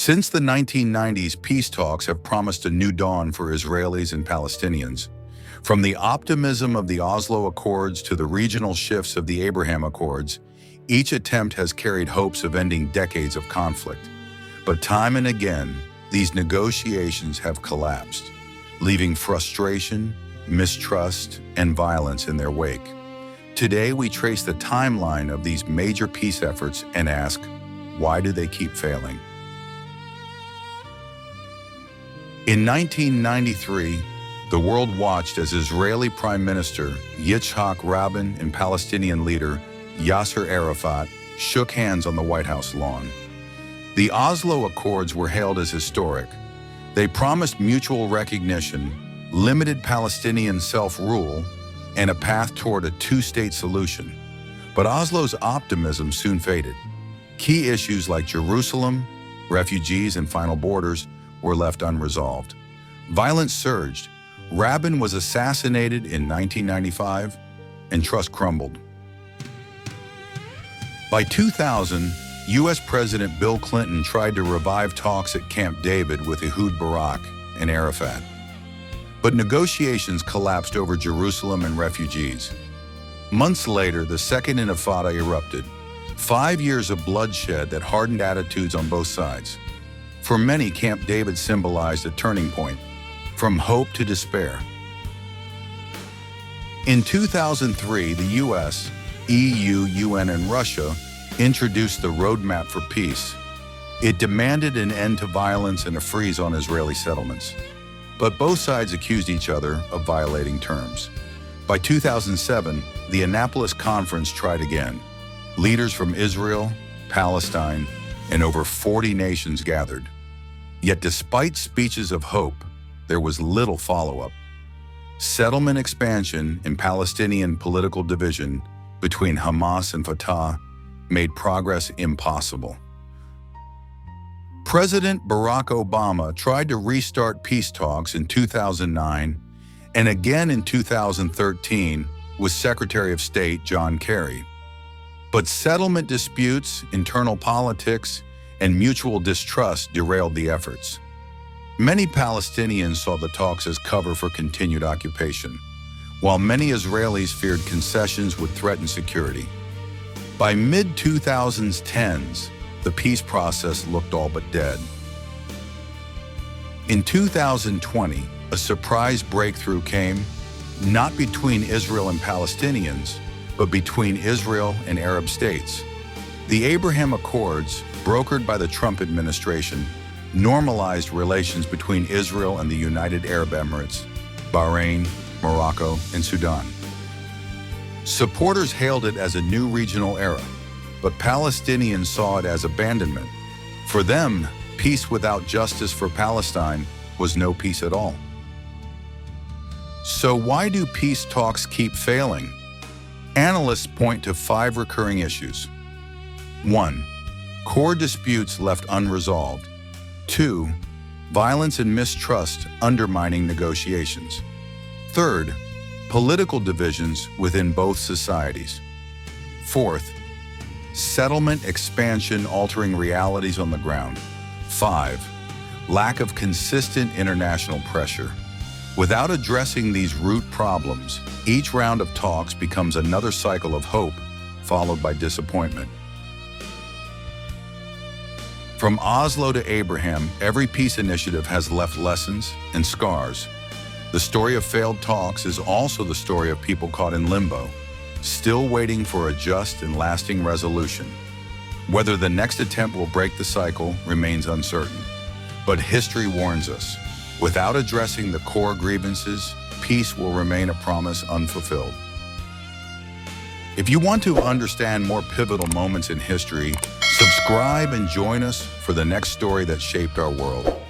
Since the 1990s, peace talks have promised a new dawn for Israelis and Palestinians. From the optimism of the Oslo Accords to the regional shifts of the Abraham Accords, each attempt has carried hopes of ending decades of conflict. But time and again, these negotiations have collapsed, leaving frustration, mistrust, and violence in their wake. Today, we trace the timeline of these major peace efforts and ask, why do they keep failing? In 1993, the world watched as Israeli Prime Minister Yitzhak Rabin and Palestinian leader Yasser Arafat shook hands on the White House lawn. The Oslo Accords were hailed as historic. They promised mutual recognition, limited Palestinian self-rule, and a path toward a two-state solution. But Oslo's optimism soon faded. Key issues like Jerusalem, refugees, and final borders were left unresolved. Violence surged. Rabin was assassinated in 1995, and trust crumbled. By 2000, U.S. President Bill Clinton tried to revive talks at Camp David with Ehud Barak and Arafat. But negotiations collapsed over Jerusalem and refugees. Months later, the Second Intifada erupted. 5 years of bloodshed that hardened attitudes on both sides. For many, Camp David symbolized a turning point, from hope to despair. In 2003, the U.S., EU, UN, and Russia introduced the Roadmap for Peace. It demanded an end to violence and a freeze on Israeli settlements. But both sides accused each other of violating terms. By 2007, the Annapolis Conference tried again. Leaders from Israel, Palestine, and over 40 nations gathered. Yet despite speeches of hope, there was little follow-up. Settlement expansion and Palestinian political division between Hamas and Fatah made progress impossible. President Barack Obama tried to restart peace talks in 2009 and again in 2013 with Secretary of State John Kerry. But settlement disputes, internal politics, and mutual distrust derailed the efforts. Many Palestinians saw the talks as cover for continued occupation, while many Israelis feared concessions would threaten security. By mid-2010s, the peace process looked all but dead. In 2020, a surprise breakthrough came, not between Israel and Palestinians, but between Israel and Arab states. The Abraham Accords, brokered by the Trump administration, normalized relations between Israel and the United Arab Emirates, Bahrain, Morocco, and Sudan. Supporters hailed it as a new regional era, but Palestinians saw it as abandonment. For them, peace without justice for Palestine was no peace at all. So why do peace talks keep failing? Analysts point to 5 recurring issues. 1. Core disputes left unresolved. 2. Violence and mistrust undermining negotiations. 3rd, political divisions within both societies. 4th, settlement expansion altering realities on the ground. 5. Lack of consistent international pressure. Without addressing these root problems, each round of talks becomes another cycle of hope, followed by disappointment. From Oslo to Abraham, every peace initiative has left lessons and scars. The story of failed talks is also the story of people caught in limbo, still waiting for a just and lasting resolution. Whether the next attempt will break the cycle remains uncertain. But history warns us, without addressing the core grievances, peace will remain a promise unfulfilled. If you want to understand more pivotal moments in history, subscribe and join us for the next story that shaped our world.